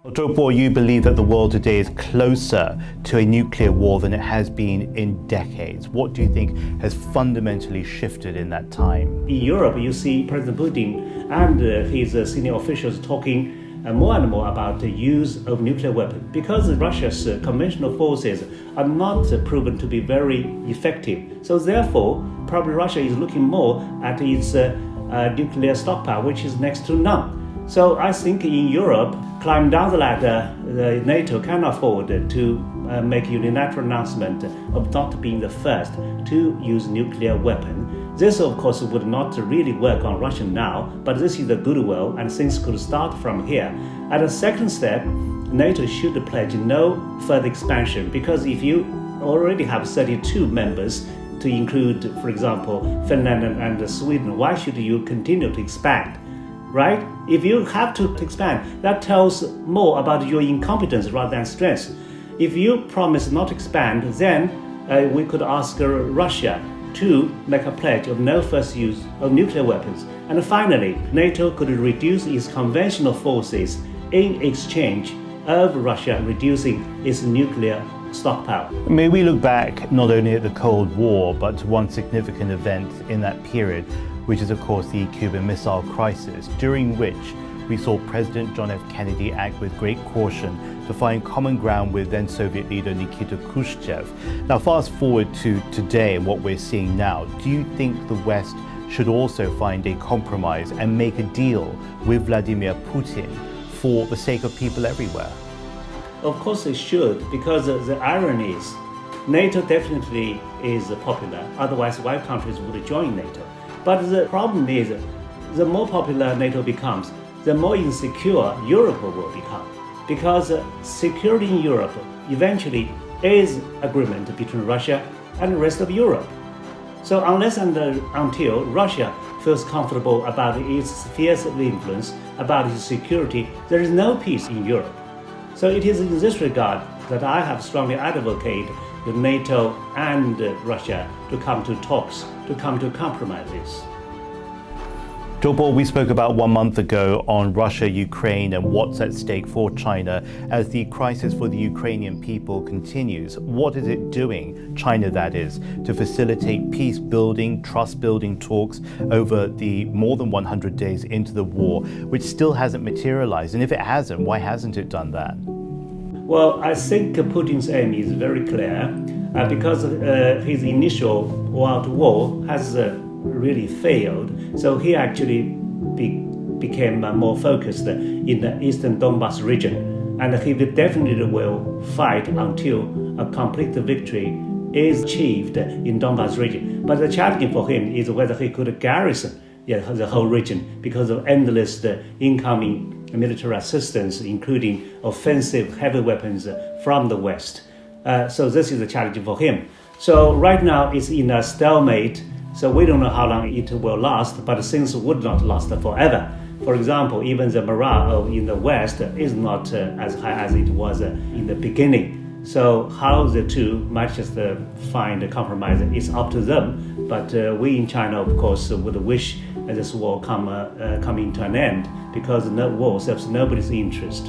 Zhou Bo, you believe that the world today is closer to a nuclear war than it has been in decades. What do you think has fundamentally shifted in that time? In Europe, you see President Putin and his senior officials talking more and more about the use of nuclear weapons because Russia's conventional forces are not proven to be very effective. So therefore, probably Russia is looking more at its nuclear stockpile, which is next to none. So I think in Europe, climb down the ladder, the NATO can afford to make a unilateral announcement of not being the first to use nuclear weapon. This, of course, would not really work on Russia now, but this is the goodwill, and things could start from here. At the second step, NATO should pledge no further expansion, because if you already have 32 members, to include, for example, Finland and Sweden, why should you continue to expand? Right? If you have to expand, that tells more about your incompetence rather than strength. If you promise not to expand, then we could ask Russia to make a pledge of no first use of nuclear weapons. And finally, NATO could reduce its conventional forces in exchange of Russia reducing its nuclear stockpile. May we look back not only at the Cold War, but to one significant event in that period, which is of course the Cuban Missile Crisis, during which we saw President John F. Kennedy act with great caution to find common ground with then Soviet leader Nikita Khrushchev. Now fast forward to today and what we're seeing now, do you think the West should also find a compromise and make a deal with Vladimir Putin for the sake of people everywhere? Of course it should, because the irony is NATO definitely is popular, otherwise why countries would join NATO? But the problem is, the more popular NATO becomes, the more insecure Europe will become. Because security in Europe eventually is agreement between Russia and the rest of Europe. So unless and until Russia feels comfortable about its spheres of influence, about its security, there is no peace in Europe. So it is in this regard that I have strongly advocated with NATO and Russia to come to talks, to come to compromises. Zhou Bo, we spoke about 1 month ago on Russia, Ukraine, and what's at stake for China as the crisis for the Ukrainian people continues. What is it doing, China that is, to facilitate peace building, trust building talks over the more than 100 days into the war, which still hasn't materialized? And if it hasn't, why hasn't it done that? Well, I think Putin's aim is very clear because his initial all-out war has really failed. So he actually became more focused in the eastern Donbas region. And he definitely will fight until a complete victory is achieved in Donbas region. But the challenge for him is whether he could garrison the whole region because of endless incoming military assistance, including offensive heavy weapons from the West. So this is a challenge for him. So right now it's in a stalemate. So we don't know how long it will last, but things would not last forever. For example, even the morale in the West is not as high as it was in the beginning. So how the two might just find a compromise is up to them. But we in China, of course, would wish this war coming to an end because war serves nobody's interest.